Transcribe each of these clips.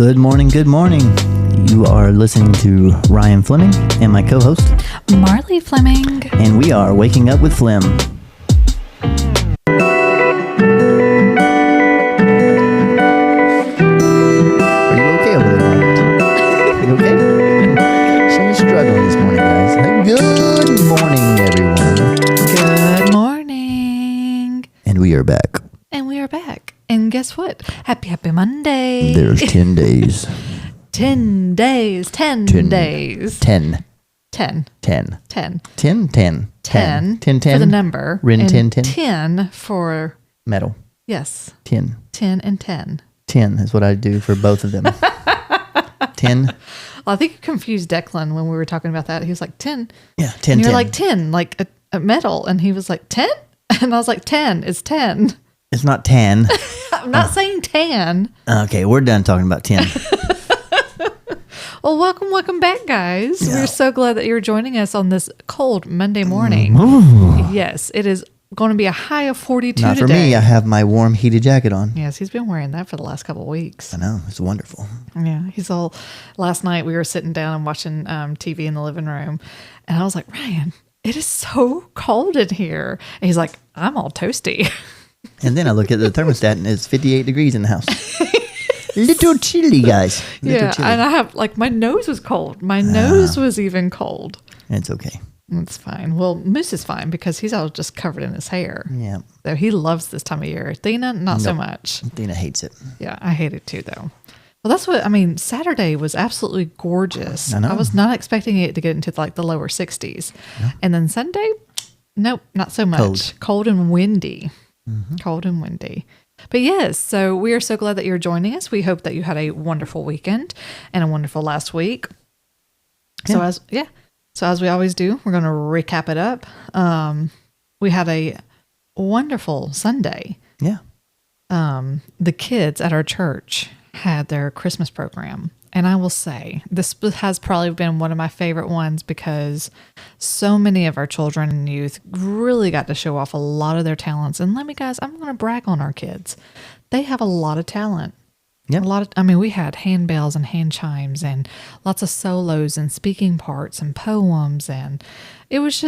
Good morning, good morning. You are listening to Ryan Fleming and my co-host, Marlee Fleming. And we are Waking Up with Flem. Are you okay over there, Ryan? You okay? She's struggling this morning, guys. Good morning, everyone. Good morning. And we are back. And guess what? Happy Monday. There's 10 days. 10 days. 10 days. 10. 10. 10. 10. 10. 10. 10. 10. 10. For the number. Rin 10. 10. 10 for... Metal. Yes. 10. 10 and 10. 10 is what I do for both of them. 10. Well, I think you confused Declan when we were talking about that. He was like, 10. Yeah, 10, and you're 10. like, 10, like a metal. And he was like, 10? And I was like, 10 is 10. It's not 10. I'm not saying tan. Okay, we're done talking about 10. Well, welcome back, guys. Yeah. We're so glad that you're joining us on this cold Monday morning. Yes, it is going to be a high of 42 Not today. for me. I have my warm heated jacket on. Yes, he's been wearing that for the last couple of weeks. I know. It's wonderful. Yeah, he's all... Last night, we were sitting down and watching TV in the living room, and I was like, Ryan, it is so cold in here. And he's like, I'm all toasty. And then I look at the thermostat and it's 58 degrees in the house. Little chilly, guys. Little chilly. And I have, like, my nose was cold. My nose was even cold. It's okay. It's fine. Well, Moose is fine because he's all just covered in his hair. Yeah. So he loves this time of year. Athena, not so much. Athena hates it. Yeah, I hate it too, though. Well, that's what, I mean, Saturday was absolutely gorgeous. I know. I was not expecting it to get into like the lower 60s. Yeah. And then Sunday, nope, not so much. Cold and windy. Mm-hmm. Cold and windy. But yes, so we are so glad that you're joining us. We hope that you had a wonderful weekend and a wonderful last week. Yeah. So as we always do, we're going to recap it up. We had a wonderful Sunday. Yeah. The kids at our church had their Christmas program. And I will say, this has probably been one of my favorite ones because so many of our children and youth really got to show off a lot of their talents. And let me, guys, I'm going to brag on our kids. They have a lot of talent. Yep. We had handbells and hand chimes and lots of solos and speaking parts and poems. And it was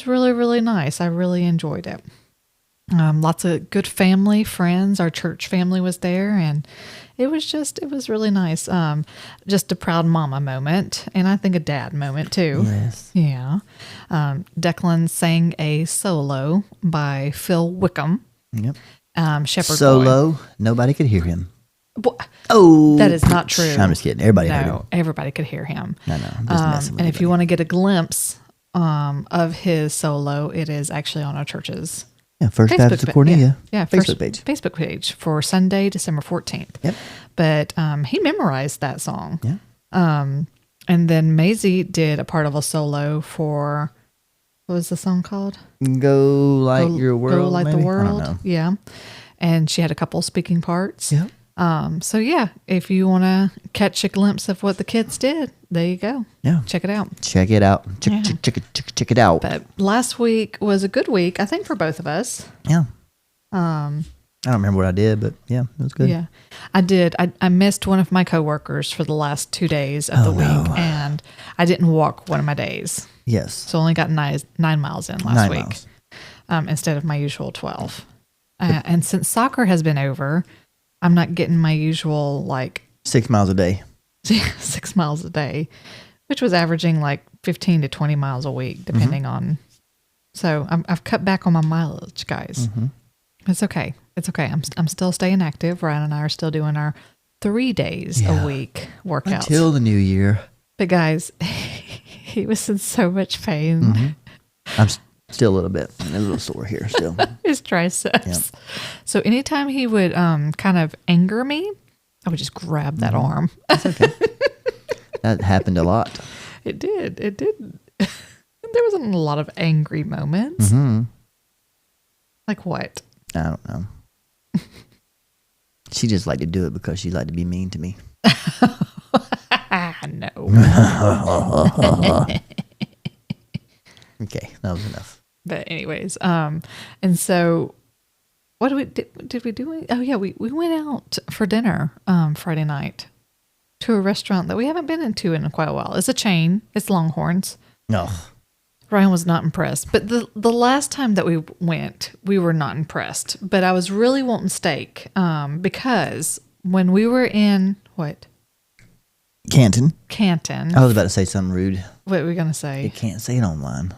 really, really nice. I really enjoyed it. Lots of good family, friends. Our church family was there, and it was really nice. Just a proud mama moment, and I think a dad moment too. Yes. Yeah. Declan sang a solo by Phil Wickham. Yep. Shepherd Solo. Boy. Nobody could hear him. Oh, that is not true. I'm just kidding. Everybody heard him. Everybody could hear him. I know. I'm just messing with and if you want to get a glimpse of his solo, it is actually on our church's. Yeah, First Baptist of Cornelia. Yeah, Facebook page for Sunday, December 14th. Yep. But he memorized that song. Yeah. And then Maisie did a part of a solo for, what was the song called? Go Light Your World. Go Light maybe? the World. I don't know. Yeah. And she had a couple speaking parts. Yeah. So yeah, if you want to catch a glimpse of what the kids did, there you go. Yeah. Check it out. Check it out. Check it out. But last week was a good week, I think, for both of us. Yeah. I don't remember what I did, but yeah, it was good. Yeah, I did. I missed one of my coworkers for the last 2 days of the week, and I didn't walk one of my days. Yes. So only got 9 miles in last week, instead of my usual 12. And since soccer has been over, I'm not getting my usual 6 miles a day. 6 miles a day, which was averaging 15 to 20 miles a week, depending on. So I've cut back on my mileage, guys. Mm-hmm. It's okay. It's okay. I'm still staying active. Ryan and I are still doing our 3 days a week workouts until the new year. But guys, he was in so much pain. Mm-hmm. I'm still a little sore here still. His triceps. Yep. So anytime he would kind of anger me, I would just grab that arm. That's okay. That happened a lot. It did. There wasn't a lot of angry moments. Mm-hmm. Like what? I don't know. She just liked to do it because she liked to be mean to me. No. Okay, that was enough. But anyways, and so what did we do? Oh yeah, we went out for dinner Friday night. to a restaurant that we haven't been into in quite a while. It's a chain. It's Longhorns. No. Ryan was not impressed. But the last time that we went, we were not impressed. But I was really wanting steak because when we were in, what? Canton. Canton. I was about to say something rude. What were we going to say? You can't say it online.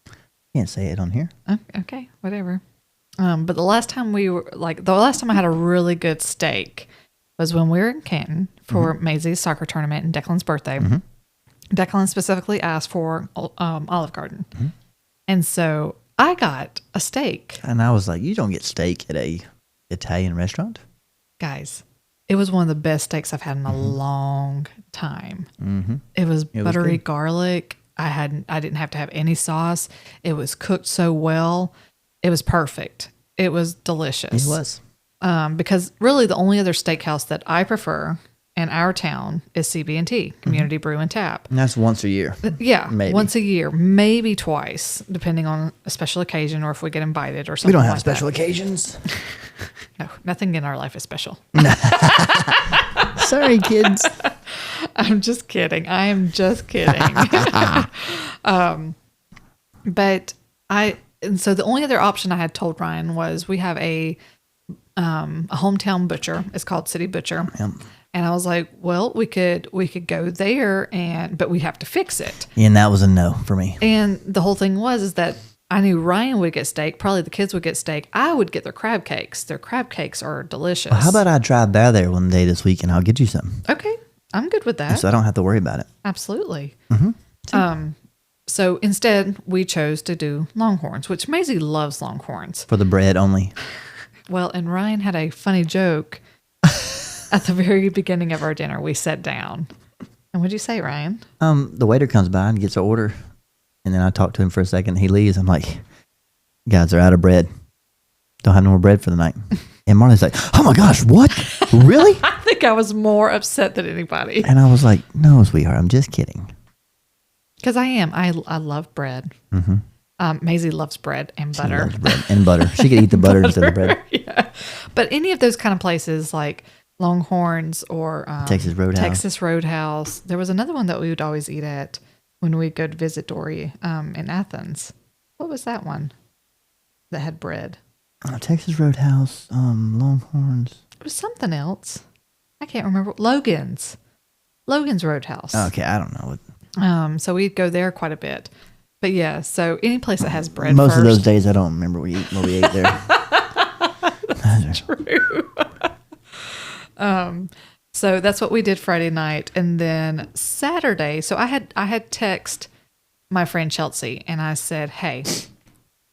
You can't say it on here. Okay, whatever. But the last time I had a really good steak was when we were in Canton for Maisie's soccer tournament and Declan's birthday. Mm-hmm. Declan specifically asked for Olive Garden. Mm-hmm. And so I got a steak. And I was like, you don't get steak at a Italian restaurant? Guys, it was one of the best steaks I've had in a long time. Mm-hmm. It was buttery garlic. I didn't have to have any sauce. It was cooked so well. It was perfect. It was delicious. It was. Because really the only other steakhouse that I prefer in our town is CB&T, Community Brew and Tap. And that's once a year. Yeah, maybe. Once a year, maybe twice, depending on a special occasion or if we get invited or something. We don't have like special occasions. No, nothing in our life is special. Sorry, kids. I'm just kidding. I am just kidding. And so the only other option I had told Ryan was we have a hometown butcher. It's called City Butcher. Yep. And I was like, well, we could go there but we have to fix it. And that was a no for me. And the whole thing is that I knew Ryan would get steak. Probably the kids would get steak. I would get their crab cakes. Their crab cakes are delicious. Well, how about I drive by there one day this week and I'll get you some? Okay. I'm good with that. So I don't have to worry about it. Absolutely. Mm-hmm. So instead, we chose to do Longhorns, which Maisie loves Longhorns. For the bread only. Well, and Ryan had a funny joke at the very beginning of our dinner. We sat down. And what'd you say, Ryan? The waiter comes by and gets an order. And then I talk to him for a second. He leaves. I'm like, guys are out of bread. Don't have no more bread for the night. And Marlee's like, oh my gosh, what? Really? I think I was more upset than anybody. And I was like, no, sweetheart, I'm just kidding. Because I am. I love bread. Mm-hmm. Maisie loves bread and butter. She loves bread and butter. She could eat the butter instead of bread. Yeah. But any of those kind of places like Longhorns or Texas Roadhouse. There was another one that we would always eat at when we go to visit Dory in Athens. What was that one that had bread? Texas Roadhouse, Longhorns. It was something else. I can't remember. Logan's Roadhouse. Okay, I don't know. So we'd go there quite a bit. But yeah, so any place that has bread Most of those days I don't remember what we ate there. That's true. So that's what we did Friday night. And then Saturday, so I had text my friend Chelsea and I said, hey,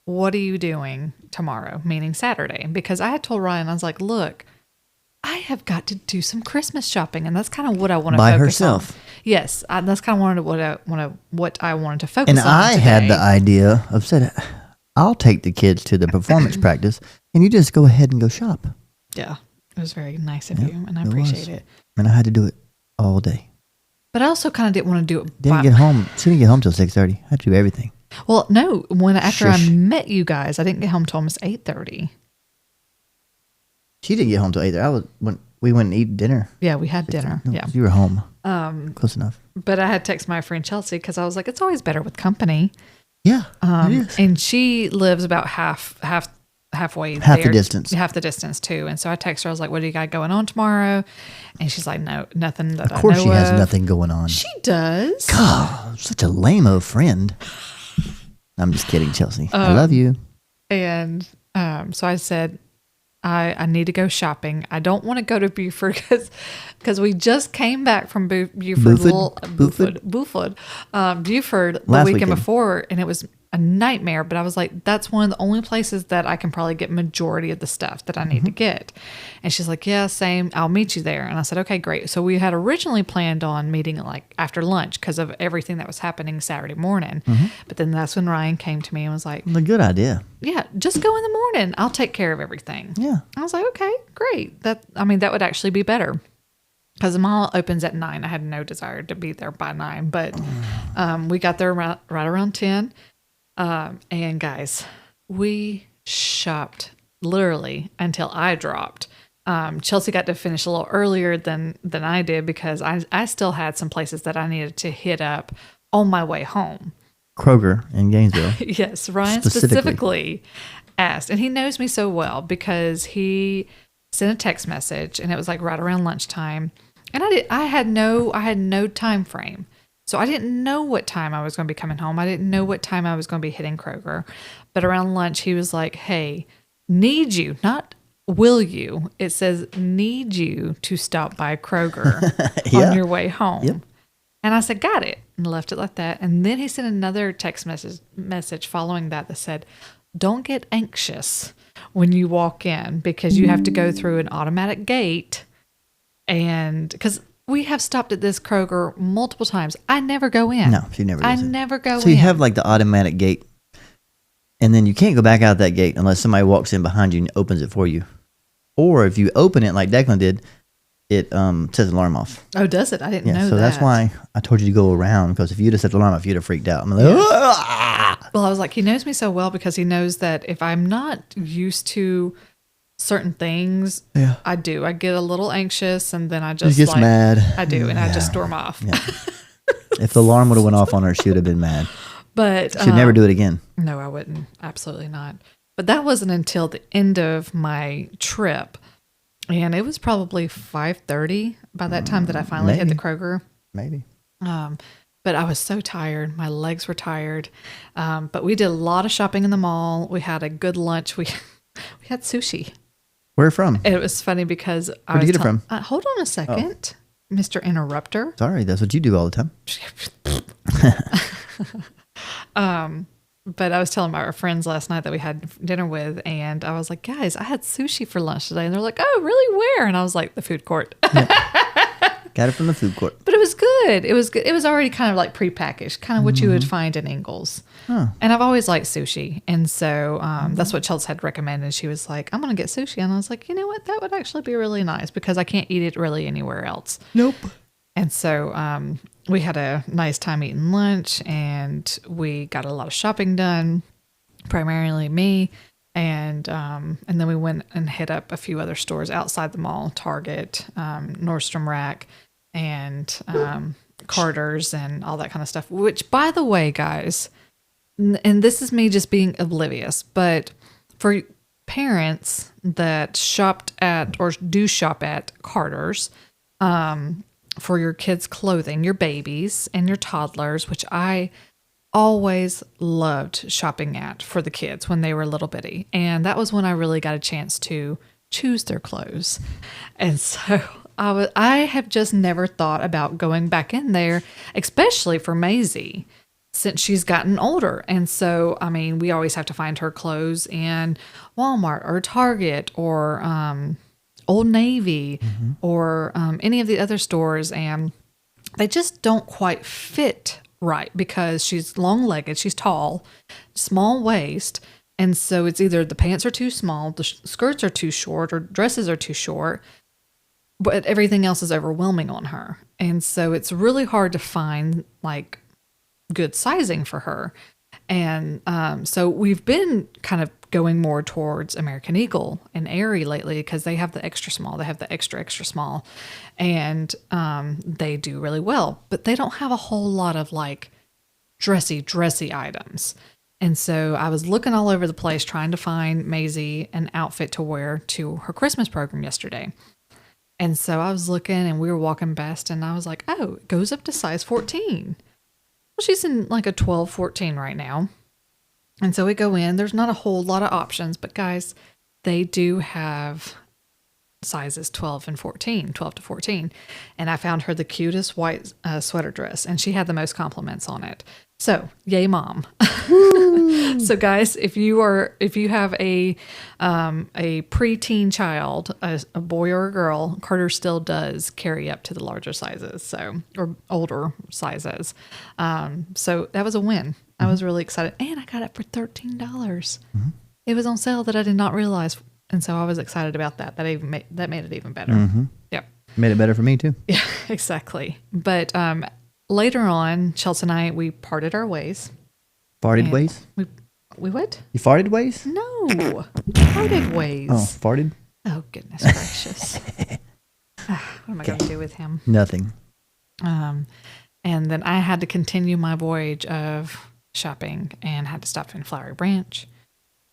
what are you doing tomorrow? Meaning Saturday. Because I had told Ryan, I was like, look, I have got to do some Christmas shopping. And that's kind of what I want to focus on. By herself. Yes. That's kind of what I wanted to focus on. And I had the idea of said, I'll take the kids to the performance practice and you just go ahead and go shop. Yeah. It was very nice of you, and I appreciate it. And I had to do it all day. But I also kind of didn't want to do it. She didn't get home till 6:30. I had to do everything. Well, no. After I met you guys, I didn't get home till almost 8:30. She didn't get home till 8:30. When we went and eat dinner. Yeah, we had dinner. No, yeah, you were home. Close enough. But I had text my friend Chelsea because I was like, it's always better with company. Yeah, it is. And she lives about halfway half there, the distance too. And so I text her, I was like, what do you got going on tomorrow? And she's like, no, nothing that I know of. Of course she has nothing going on. She does. God, such a lame-o friend. I'm just kidding, Chelsea. I love you. And so I said, I need to go shopping. I don't want to go to Buford because we just came back from Buford the weekend before, and it was a nightmare. But I was like, that's one of the only places that I can probably get majority of the stuff that I need to get. And she's like, yeah, same. I'll meet you there. And I said, okay, great. So we had originally planned on meeting like after lunch because of everything that was happening Saturday morning. But then that's when Ryan came to me and was like, a good idea. Yeah, just go in the morning. I'll take care of everything. Yeah. I was like, okay, great. That would actually be better. Because the mall opens at 9. I had no desire to be there by 9. But we got there right around 10. And guys, we shopped literally until I dropped. Chelsea got to finish a little earlier than I did because I still had some places that I needed to hit up on my way home. Kroger in Gainesville. Yes, Ryan specifically asked, and he knows me so well because he sent a text message, and it was like right around lunchtime, and I had no time frame, so I didn't know what time I was going to be coming home. I didn't know what time I was going to be hitting Kroger, but around lunch he was like, "Hey, need you, not will you? It says need you to stop by Kroger on your way home." Yep. And I said, "Got it," and left it like that. And then he sent another text message following that said, "Don't get anxious when you walk in because you have to go through an automatic gate." And because we have stopped at this Kroger multiple times, I never go in. No, she never does. I never go in. So you have like the automatic gate, and then you can't go back out that gate unless somebody walks in behind you and opens it for you. Or if you open it like Declan did, it sets the alarm off. Oh, does it? I didn't know that. So that's why I told you to go around, because if you'd have set the alarm off, you'd have freaked out. I'm like, Well, I was like, he knows me so well because he knows that if I'm not used to certain things, I do. I get a little anxious, and then I just gets mad. I do, and I just storm off. Yeah. If the alarm would have went off on her, she would have been mad. But she'd never do it again. No, I wouldn't. Absolutely not. But that wasn't until the end of my trip. And it was probably 5:30 by that time that I finally hit the Kroger. Maybe. But I was so tired. My legs were tired. But we did a lot of shopping in the mall. We had a good lunch. We had sushi. Where from? And it was funny because Where'd you get it from? Hold on a second, Mr. Interrupter. Sorry, that's what you do all the time. But I was telling our friends last night that we had dinner with, and I was like, "Guys, I had sushi for lunch today." And they're like, "Oh, really? Where?" And I was like, "The food court." Got it from the food court. But it was good. It was good. It was already kind of like prepackaged, kind of what you would find in Ingles. Huh. And I've always liked sushi. And so that's what Chels had recommended. She was like, "I'm going to get sushi." And I was like, "You know what? That would actually be really nice because I can't eat it really anywhere else." Nope. And so we had a nice time eating lunch, and we got a lot of shopping done, primarily me. And then we went and hit up a few other stores outside the mall, Target, Nordstrom Rack, and Carter's and all that kind of stuff. Which, by the way, guys, and this is me just being oblivious, but for parents that shopped at or do shop at Carter's, for your kids' clothing, your babies and your toddlers, which I always loved shopping at for the kids when they were little bitty. And that was when I really got a chance to choose their clothes. And so I have just never thought about going back in there, especially for Maisie, since she's gotten older. And so, I mean, we always have to find her clothes in Walmart or Target or Old Navy or any of the other stores, and they just don't quite fit right because she's long-legged, she's tall, small waist, and so it's either the pants are too small, the skirts are too short, or dresses are too short, but everything else is overwhelming on her. And so it's really hard to find like good sizing for her. And so we've been kind of going more towards American Eagle and Aerie lately because they have the extra small. They have the extra small. And they do really well. But they don't have a whole lot of like dressy items. And so I was looking all over the place trying to find Maisie an outfit to wear to her Christmas program yesterday. And so I was looking and we were walking past and I was like, oh, it goes up to size 14. Well, she's in like a 12, 14 right now. And so we go in. There's not a whole lot of options, but guys, they do have sizes 12 and 14, 12 to 14. And I found her the cutest white sweater dress, and she had the most compliments on it. So, yay, mom. So, guys, if you have a preteen child, a boy or a girl, Carter still does carry up to the larger sizes, or older sizes. So that was a win. I was really excited, and I got it for $13. Mm-hmm. It was on sale that I did not realize, and so I was excited about that. That made it even better. Mm-hmm. Yep, made it better for me too. Yeah, exactly. But later on, Chelsea and I, we parted our ways. Farted ways? We what? You farted ways? No, parted ways. Oh, farted? Oh, goodness gracious. What am I going to do with him? Nothing. And then I had to continue my voyage of shopping and had to stop in Flowery Branch,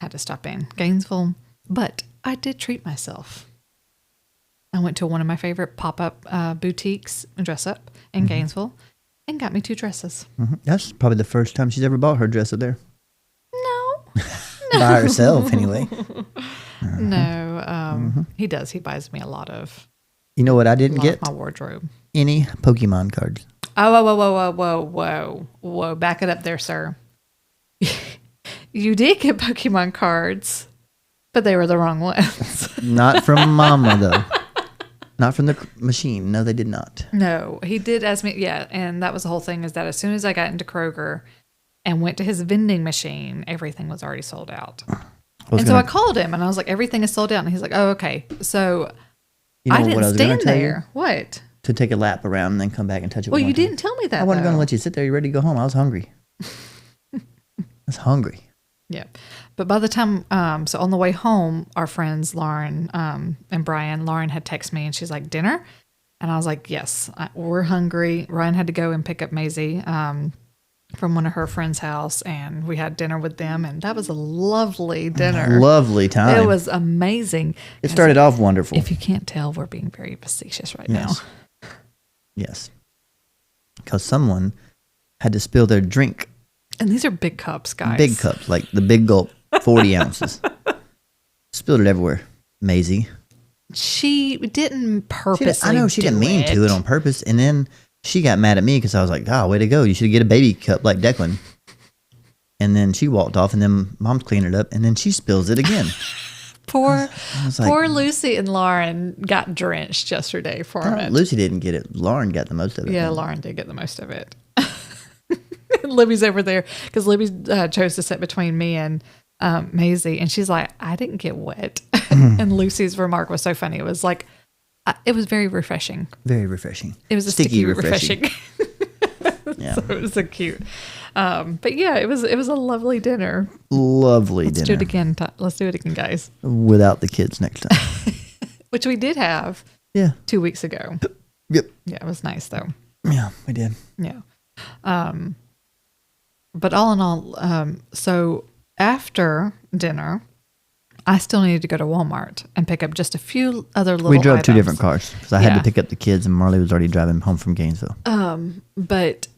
had to stop in Gainesville, but I did treat myself. I went to one of my favorite pop-up boutiques, dress up in Gainesville, and got me 2 dresses. Mm-hmm. That's probably the first time she's ever bought her dress up there. No. By herself, anyway. No, he does. He buys me a lot of. You know what I didn't get? My wardrobe. Any Pokemon cards. Oh, whoa. Back it up there, sir. You did get Pokemon cards, but they were the wrong ones. Not from Mama, though. Not from the machine. No, they did not. No, he did ask me. Yeah, and that was the whole thing, is that as soon as I got into Kroger and went to his vending machine, everything was already sold out. So I called him and I was like, everything is sold out. And he's like, oh, okay. So I didn't stand there. What? To take a lap around and then come back and touch it. Well, you didn't tell me that. I wasn't going to let you sit there. You ready to go home? I was hungry. I was hungry. Yeah. But by the time, so on the way home, our friends, Lauren and Brian, Lauren had texted me and she's like, dinner? And I was like, yes, we're hungry. Ryan had to go and pick up Maisie from one of her friends' house, and we had dinner with them, and that was a lovely dinner. Lovely time. It was amazing. It started off wonderful. If you can't tell, we're being very facetious right now. Yes. Because someone had to spill their drink. And these are big cups, guys. Big cups, like the big gulp, 40 ounces. Spilled it everywhere. Maisie. She didn't purposely I know she didn't mean to it on purpose. And then she got mad at me because I was like, oh, way to go. You should get a baby cup like Declan. And then she walked off, and then Mom's cleaning it up, and then she spills it again. Poor Lucy and Lauren got drenched yesterday from it. Lucy didn't get it. Lauren got the most of it. Yeah, Lauren did get the most of it. Libby's over there because Libby chose to sit between me and Maisie, and she's like, I didn't get wet. And Lucy's remark was so funny. It was like, it was very refreshing. Very refreshing. It was a sticky refreshing. Yeah. So it was so cute. But yeah, it was a lovely dinner. Let's do it again. Let's do it again, guys. Without the kids next time. Which we did have. Yeah. 2 weeks ago. Yep. Yeah, it was nice though. Yeah, we did. Yeah. But all in all, so after dinner, I still needed to go to Walmart and pick up just a few other little items. We drove 2 different cars because I had to pick up the kids, and Marlee was already driving home from Gainesville. But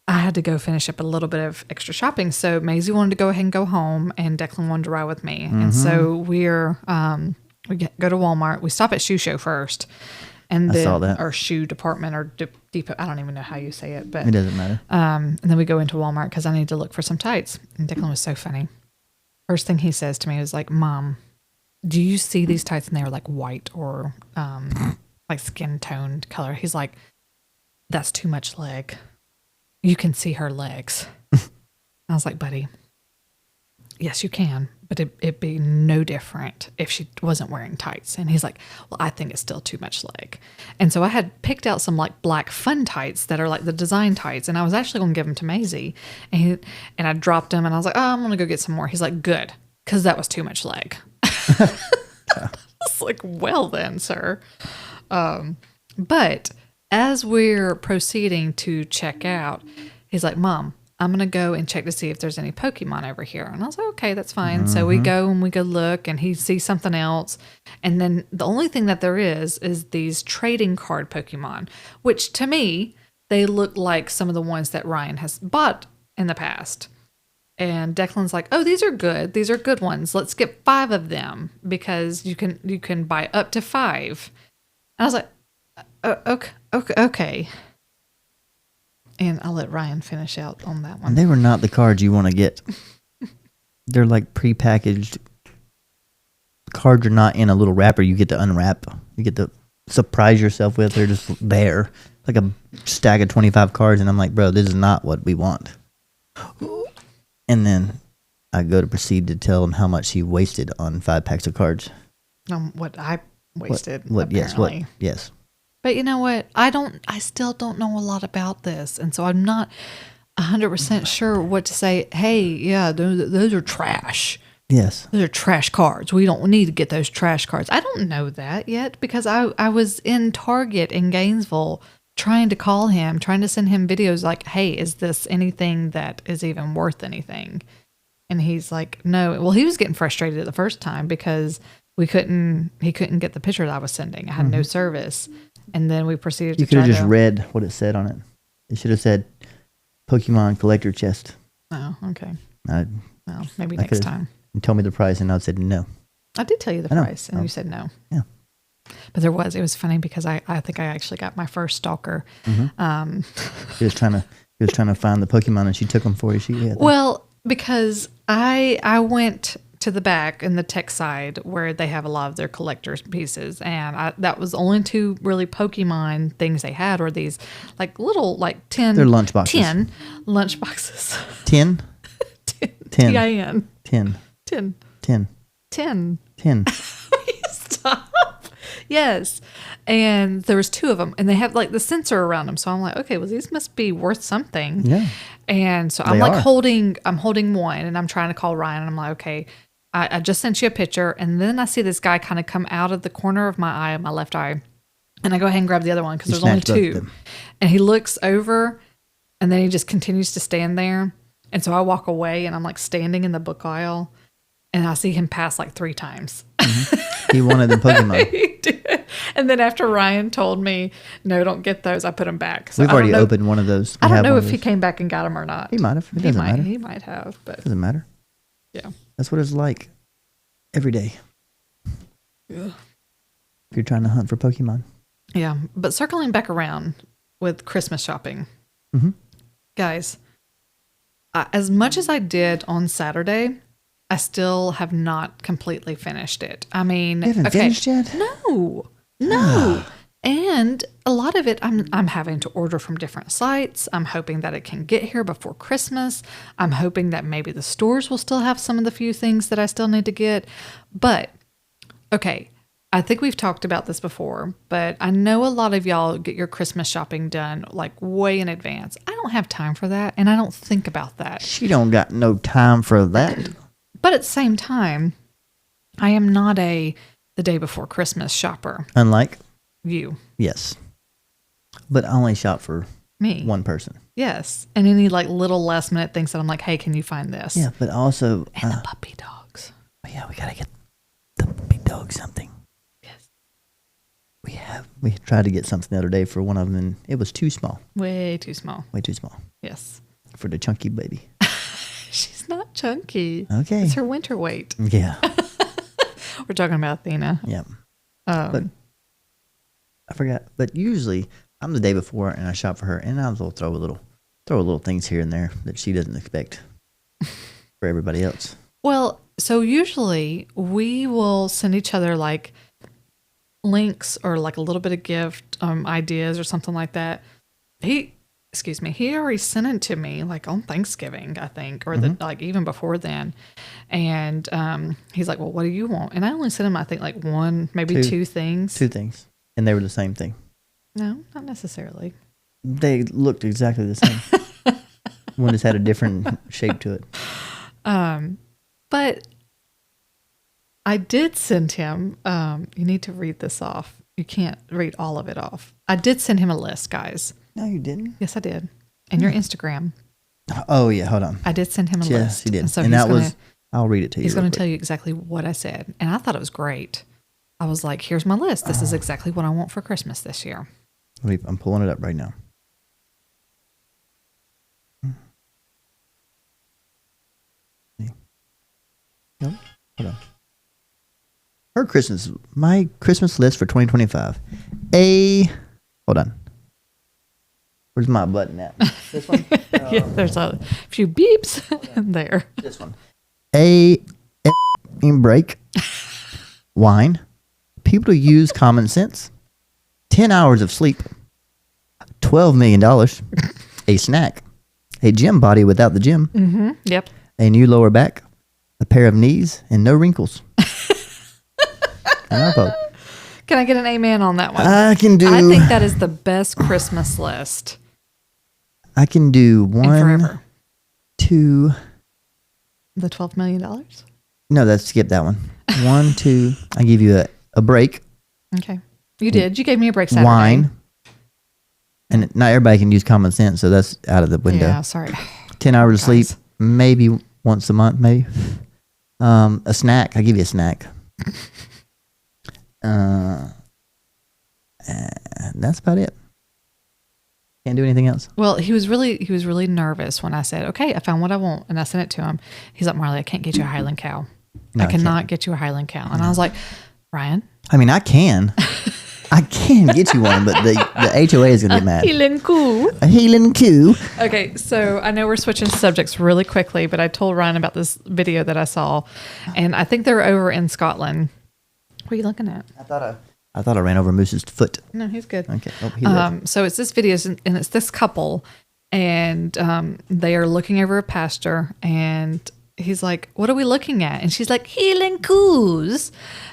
I had to go finish up a little bit of extra shopping. So Maisie wanted to go ahead and go home, and Declan wanted to ride with me. And so we go to Walmart. We stop at Shoe Show first. And then, I saw that. Or shoe department or depot. I don't even know how you say it, but it doesn't matter. And then we go into Walmart because I need to look for some tights. And Declan was so funny. First thing he says to me was like, Mom, do you see these tights? And they were like white or like skin toned color. He's like, that's too much leg. You can see her legs. I was like, buddy, yes, you can, but it'd be no different if she wasn't wearing tights. And he's like, well, I think it's still too much leg. And so I had picked out some like black fun tights that are like the design tights. And I was actually going to give them to Maisie. And I dropped them, and I was like, oh, I'm going to go get some more. He's like, good, because that was too much leg. I was like, well then, sir. But as we're proceeding to check out, he's like, Mom, I'm going to go and check to see if there's any Pokemon over here. And I was like, okay, that's fine. So we go and we go look, and he sees something else. And then the only thing that there is these trading card Pokemon, which to me, they look like some of the ones that Ryan has bought in the past. And Declan's like, oh, these are good. These are good ones. Let's get 5 of them because you can buy up to 5. And I was like, okay. And I'll let Ryan finish out on that one. And they were not the cards you want to get. They're like prepackaged. Cards are not in a little wrapper you get to unwrap. You get to surprise yourself with. They're just there. Like a stack of 25 cards. And I'm like, bro, this is not what we want. And then I go to proceed to tell him how much he wasted on 5 packs of cards. What I wasted. What? Apparently. Yes. Yes. But you know what? I still don't know a lot about this. And so I'm not 100% sure what to say. Hey, yeah, those are trash. Yes. Those are trash cards. We don't need to get those trash cards. I don't know that yet because I was in Target in Gainesville trying to call him, trying to send him videos like, hey, is this anything that is even worth anything? And he's like, no. Well, he was getting frustrated the first time because he couldn't get the picture that I was sending. I had no service. And then we proceeded to You could have just read what it said on it. It should have said Pokemon collector chest. Oh, okay. Well, maybe next time. You told me the price and I said no. I did tell you the price and you said no. Yeah. But it was funny because I think I actually got my first stalker. Mm-hmm. He was trying to find the Pokemon and she took them for you. Well, because I went to the back in the tech side where they have a lot of their collector's pieces. And that was the only two really Pokemon things they had were these like little like 10. They're lunch boxes. 10 lunch boxes. 10? 10. 10. 10. 10. 10. 10. 10. 10. Stop. Yes. And there was two of them and they have like the sensor around them. So I'm like, okay, well, these must be worth something. Yeah. And so I'm holding one and I'm trying to call Ryan and I'm like, okay, I just sent you a picture. And then I see this guy kind of come out of the corner of my eye, my left eye. And I go ahead and grab the other one because there's only two. And he looks over and then he just continues to stand there. And so I walk away and I'm like standing in the book aisle and I see him pass like 3 times. Mm-hmm. He wanted the Pokemon. He did. And then after Ryan told me, no, don't get those, I put them back. So We've already opened one of those. I don't know if he came back and got them or not. He might have. It doesn't matter. He might have, but it doesn't matter. Yeah. That's what it's like every day. Yeah. If you're trying to hunt for Pokemon. Yeah. But circling back around with Christmas shopping, guys, as much as I did on Saturday, I still have not completely finished it. I mean, you haven't finished yet? No. And a lot of it, I'm having to order from different sites. I'm hoping that it can get here before Christmas. I'm hoping that maybe the stores will still have some of the few things that I still need to get. But, okay, I think we've talked about this before, but I know a lot of y'all get your Christmas shopping done like way in advance. I don't have time for that, and I don't think about that. She don't got no time for that. But at the same time, I am not the day before Christmas shopper. Unlike you. Yes. But I only shop for me. One person. Yes. And any like little last minute things that I'm like, hey, can you find this? Yeah, but also. And the puppy dogs. Oh yeah, we got to get the puppy dog something. Yes. We tried to get something the other day for one of them and it was too small. Way too small. Way too small. Yes. For the chunky baby. She's not chunky. Okay. It's her winter weight. Yeah. We're talking about Athena. Yeah. But I forgot. But usually I'm the day before and I shop for her and I'll throw a little things here and there that she doesn't expect for everybody else. Well, so usually we will send each other like links or like a little bit of gift ideas or something like that. He already sent it to me like on Thanksgiving, I think, or like even before then. And he's like, well, what do you want? And I only sent him, I think, like one, maybe two things. 2 things. And they were the same thing. No, not necessarily. They looked exactly the same. One just had a different shape to it. But I did send him, you need to read this off. You can't read all of it off. I did send him a list, guys. No, you didn't? Yes, I did. And your Instagram. Oh, yeah. Hold on. I did send him a list. Yes, you did. And, so and that was, I'll read it to you. He's going to tell you exactly what I said. And I thought it was great. I was like, here's my list. This is exactly what I want for Christmas this year. I'm pulling it up right now. Nope. Hold on. My Christmas list for 2025. Hold on. Where's my button at? This one? Yeah, there's a few beeps in there. This one. Break. Wine. People to use common sense. 10 hours of sleep. $12 million. A snack. A gym body without the gym. Mm-hmm. Yep. A new lower back. A pair of knees and no wrinkles. Can I get an amen on that one? I can do. I think that is the best Christmas list. I can do 1, 2. The $12 million? No, let's skip that one. 1, 2. I give you a break. Okay. You did. You gave me a break Saturday. Wine. And not everybody can use common sense, so that's out of the window. Yeah, sorry. 10 hours of sleep, maybe once a month, maybe. A snack. I give you a snack. That's about it. Can't do anything else. Well, he was really nervous when I said, "Okay, I found what I want," and I sent it to him. He's like, "Marlee, I can't get you a Highland cow. No, I cannot get you a Highland cow." And I was like, "Ryan, I mean, I can. I can get you one, but the HOA is going to get mad. Highland cow. A Highland cow. Okay, so I know we're switching subjects really quickly, but I told Ryan about this video that I saw, and I think they're over in Scotland. What are you looking at? I thought I ran over Moose's foot. No, he's good. Okay. Oh, he lived. So it's this video, and it's this couple, and they are looking over a pasture, and he's like, "What are we looking at?" And she's like, "Healing coos."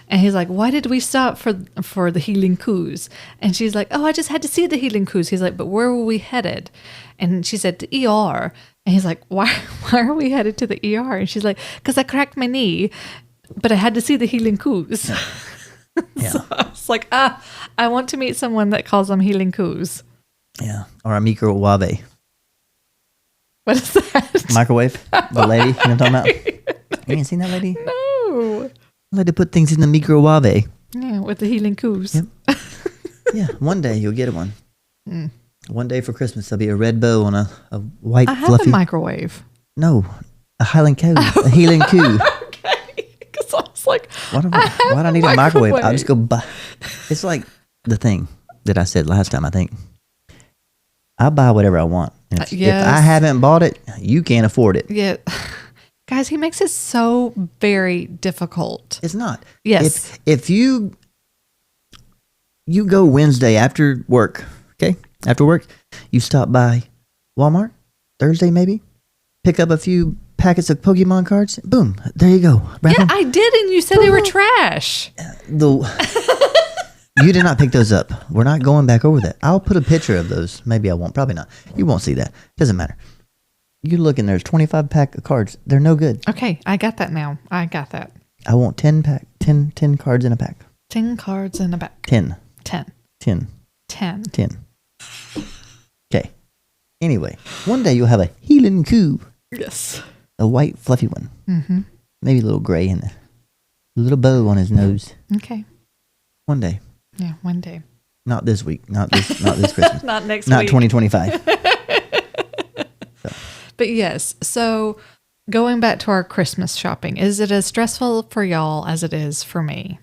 And he's like, "Why did we stop for the healing coos?" And she's like, "Oh, I just had to see the healing coos." He's like, "But where were we headed?" And she said, "To ER." And he's like, "Why are we headed to the ER?" And she's like, "Because I cracked my knee, but I had to see the healing coos." Yeah. So I was like, I want to meet someone that calls them healing coos. Yeah. Or a microwave. What is that? Microwave? The lady? You know what I'm talking about? You ain't seen that lady? No. I like to put things in the microwave. Yeah, with the healing coos. Yep. Yeah, one day you'll get one. One day for Christmas, there'll be a red bow on a white I have fluffy. a microwave. No, a Highland cow, a healing coo. Okay. Because I was like, Why do I need a microwave? I'll just go buy. It's like the thing that I said last time, I think. I buy whatever I want. If I haven't bought it, you can't afford it. Yeah. Guys, he makes it so very difficult. It's not. Yes. If you go Wednesday after work, okay? After work, you stop by Walmart, Thursday maybe, pick up a few packets of Pokemon cards, boom, there you go. Wrap them. I did, and you said they were trash. You did not pick those up. We're not going back over that. I'll put a picture of those. Maybe I won't. Probably not. You won't see that. Doesn't matter. You look and there's 25 pack of cards. They're no good. Okay, I got that now. I got that. I want 10 cards in a pack. 10 cards in a pack. 10. 10. 10. 10. 10. Okay. Anyway, one day you'll have a healing coo. Yes. A white fluffy one. Mm-hmm. Maybe a little gray and a little bow on his nose. Okay. One day. Yeah, one day. Not this week. Not this Christmas. Not next not week. Not 2025. But yes, so going back to our Christmas shopping, is it as stressful for y'all as it is for me?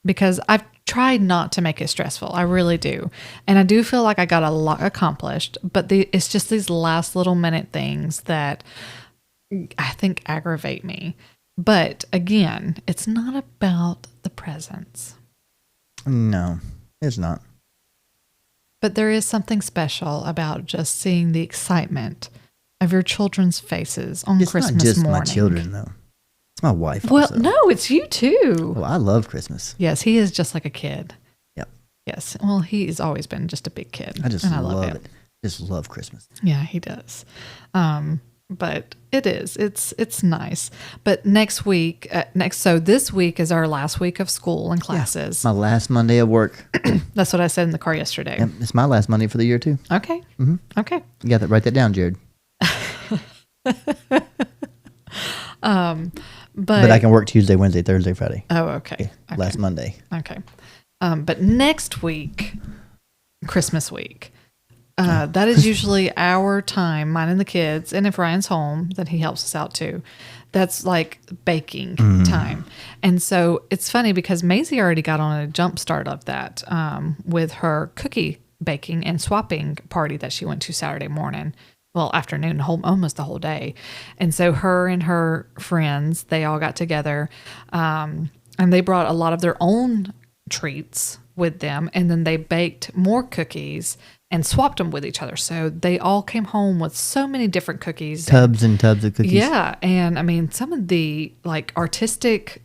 Because I've tried not to make it stressful. I really do. And I do feel like I got a lot accomplished, but it's just these last little minute things that I think aggravate me. But again, it's not about the presents. No, it's not. But there is something special about just seeing the excitement of your children's faces on Christmas morning. It's not just my children, though. It's my wife Well, also. no, it's you too. Well, I love Christmas. Yes, he is just like a kid. Yep. Yes. Well, he's always been just a big kid. I just and love it. Just love Christmas. Yeah, he does. But it is. It's nice. But next week, so this week is our last week of school and classes. Yeah, my last Monday of work. That's what I said in the car yesterday. Yep, it's my last Monday for the year too. Okay. Mm-hmm. Okay. You got that? Write that down, Jared. But I can work Tuesday, Wednesday, Thursday, Friday. Oh, okay. Last Monday. Okay. But next week, Christmas week, that is usually our time, mine and the kids. And if Ryan's home, then he helps us out too. That's like baking time. And so it's funny because Maisie already got on a jump start of that with her cookie baking and swapping party that she went to Saturday morning. Well, afternoon, almost the whole day. And so her and her friends, they all got together and they brought a lot of their own treats with them. And then they baked more cookies and swapped them with each other. So they all came home with so many different cookies. Tubs and tubs of cookies. Yeah. And I mean, some of the like artistic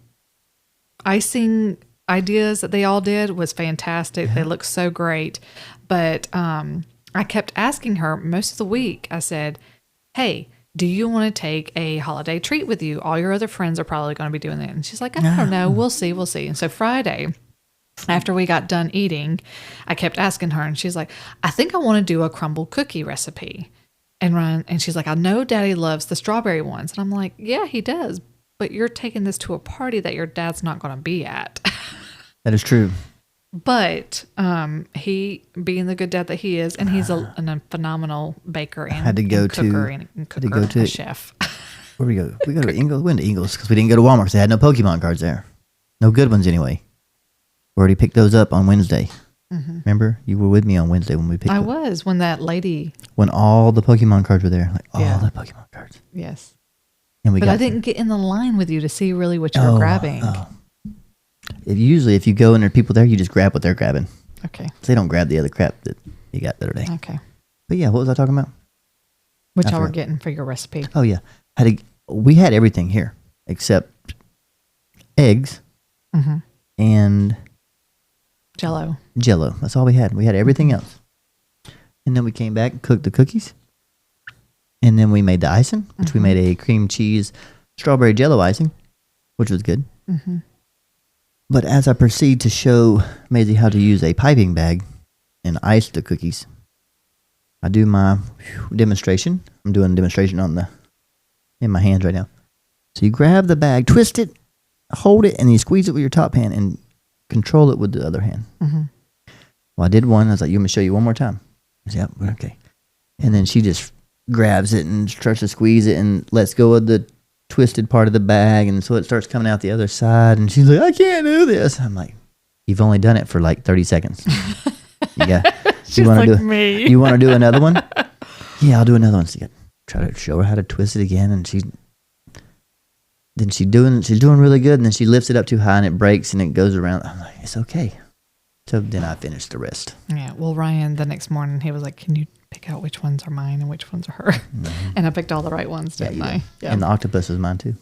icing ideas that they all did was fantastic. Yeah. They looked so great. But I kept asking her most of the week, I said, hey, do you want to take a holiday treat with you? All your other friends are probably going to be doing that. And she's like, I don't know. We'll see. We'll see. And so Friday, after we got done eating, I kept asking her, and she's like, I think I want to do a crumble cookie recipe. And she's like, I know Daddy loves the strawberry ones. And I'm like, yeah, he does. But you're taking this to a party that your dad's not going to be at. That is true. But he, being the good dad that he is, and he's a phenomenal baker and, had to go cooker to, and cooker, a chef. Where we go? We go to Ingles. We went to Ingles because we didn't go to Walmart because they had no Pokemon cards there. No good ones anyway. We already picked those up on Wednesday. Mm-hmm. Remember? You were with me on Wednesday when we picked up. I was, when that lady. When all the Pokemon cards were there. Like all the Pokemon cards. Yes. And but I didn't get in the line with you to see really what you were grabbing. Usually if you go and there are people there, you just grab what they're grabbing. Okay. They don't grab the other crap that you got the other day. Okay. But yeah, what was I talking about? What y'all were getting for your recipe. Oh yeah. We had everything here except eggs and Jello. That's all we had. We had everything else. And then we came back and cooked the cookies. And then we made the icing, which we made a cream cheese strawberry Jello icing, which was good. Mm-hmm. But as I proceed to show Maisie how to use a piping bag and ice the cookies, I do my demonstration. I'm doing a demonstration in my hands right now. So you grab the bag, twist it, hold it, and you squeeze it with your top hand and control it with the other hand. Mm-hmm. Well, I did one. I was like, you want me to show you one more time? I said, yep, okay. And then she just grabs it and starts to squeeze it and lets go of the twisted part of the bag, and so it starts coming out the other side, and she's like, I can't do this. I'm like, you've only done it for like 30 seconds. She's like me. You want to do another one? Yeah, I'll do another one. So you got try to show her how to twist it again, and she's doing really good, and then she lifts it up too high and it breaks and it goes around. I'm like, it's okay. So then I finished the rest. Yeah. Well, Ryan, the next morning, he was like, can you pick out which ones are mine and which ones are her? Mm-hmm. And I picked all the right ones, didn't I? Yeah. And the octopus was mine too.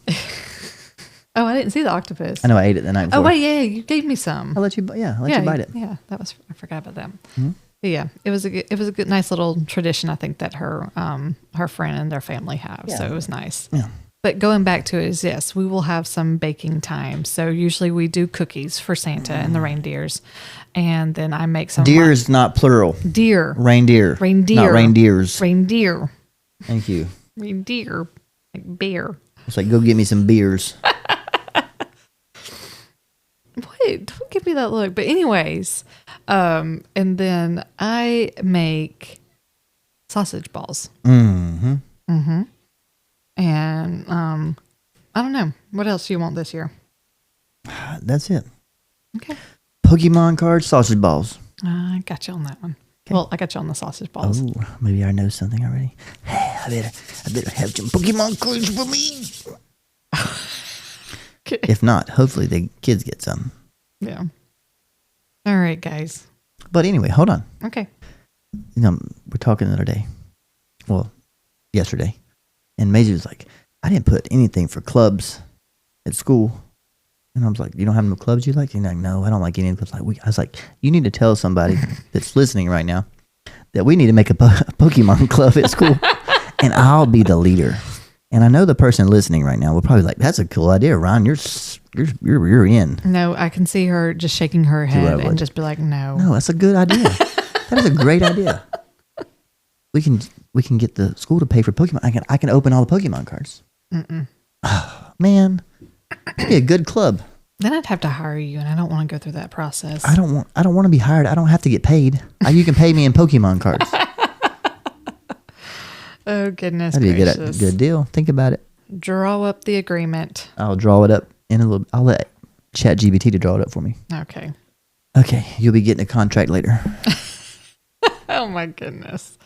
Oh, I didn't see the octopus. I know, I ate it the night before. Oh, wait, yeah, you gave me some. I'll let you, you bite it. Yeah, I forgot about that. Mm-hmm. But yeah, it was a good, nice little tradition, I think, that her friend and their family have. Yeah. So it was nice. Yeah. But going back to it is, yes, we will have some baking time. So usually we do cookies for Santa and the reindeers. And then I make some. Deer is not plural. Deer. Reindeer. Not reindeers. Reindeer. Thank you. Reindeer. Like beer. It's like, go get me some beers. Wait, don't give me that look. But anyways, and then I make sausage balls. Mm-hmm. Mm-hmm. And I don't know. What else do you want this year? That's it. Okay. Pokemon cards, sausage balls. I got you on that one. Okay. Well, I got you on the sausage balls. Oh, maybe I know something already. Hey, I better have some Pokemon cards for me. Okay. If not, hopefully the kids get some. Yeah. All right, guys. But anyway, hold on. Okay. We're talking the other day. Well, yesterday. And Maisie was like, I didn't put anything for clubs at school. And I was like, you don't have no clubs you like? And like, no, I don't like any clubs. I was like, you need to tell somebody that's listening right now that we need to make a Pokemon club at school. And I'll be the leader. And I know the person listening right now will probably like, that's a cool idea, Ron. You're in. No, I can see her just shaking her head and just be like, no. No, that's a good idea. That is a great idea. We can get the school to pay for Pokemon. I can open all the Pokemon cards. Oh, man, it'd be a good club. Then I'd have to hire you, and I don't want to go through that process. I don't want to be hired. I don't have to get paid. You can pay me in Pokemon cards. Oh goodness That'd be gracious. a good deal. Think about it. Draw up the agreement. I'll draw it up in a little. I'll let ChatGPT to draw it up for me. Okay. Okay, you'll be getting a contract later. Oh my goodness.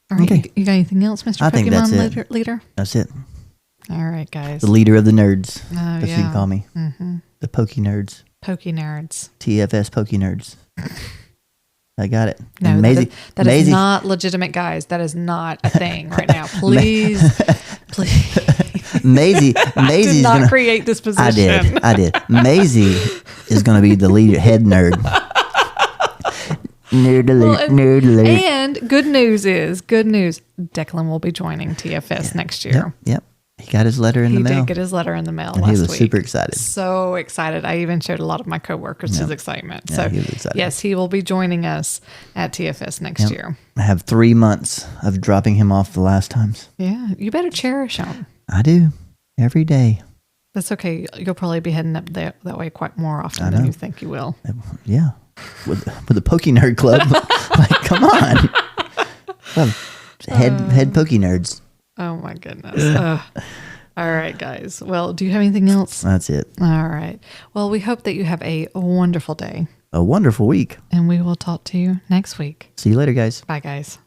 All right, okay. You got anything else, Mr. I think that's Pokemon leader? That's it. All right, guys. The leader of the nerds. Oh, that's what you call me. Mm-hmm. The Poke Nerds. Poke Nerds. TFS Poke Nerds. I got it. No, that is not legitimate, guys. That is not a thing right now. Please. Maisie did not create this position. I did. Maisie is going to be the leader, head nerd. Nerd alert. Nerd alert. And good news. Declan will be joining TFS next year. Yep. He got his letter in the mail. He did get his letter in the mail And last week. he was super excited. So excited. I even showed a lot of my coworkers his excitement. Yeah, So he was excited. yes, he will be joining us at TFS next year. I have 3 months of dropping him off the last times. Yeah, you better cherish him. I do. Every day. That's okay. You'll probably be heading up that way quite more often than you think you will. Yeah. With the Pokey Nerd Club. Like, come on. Well, head Pokey Nerds. Oh my goodness. All right, guys. Well, do you have anything else? That's it. All right. Well, we hope that you have a wonderful day. A wonderful week. And we will talk to you next week. See you later, guys. Bye, guys.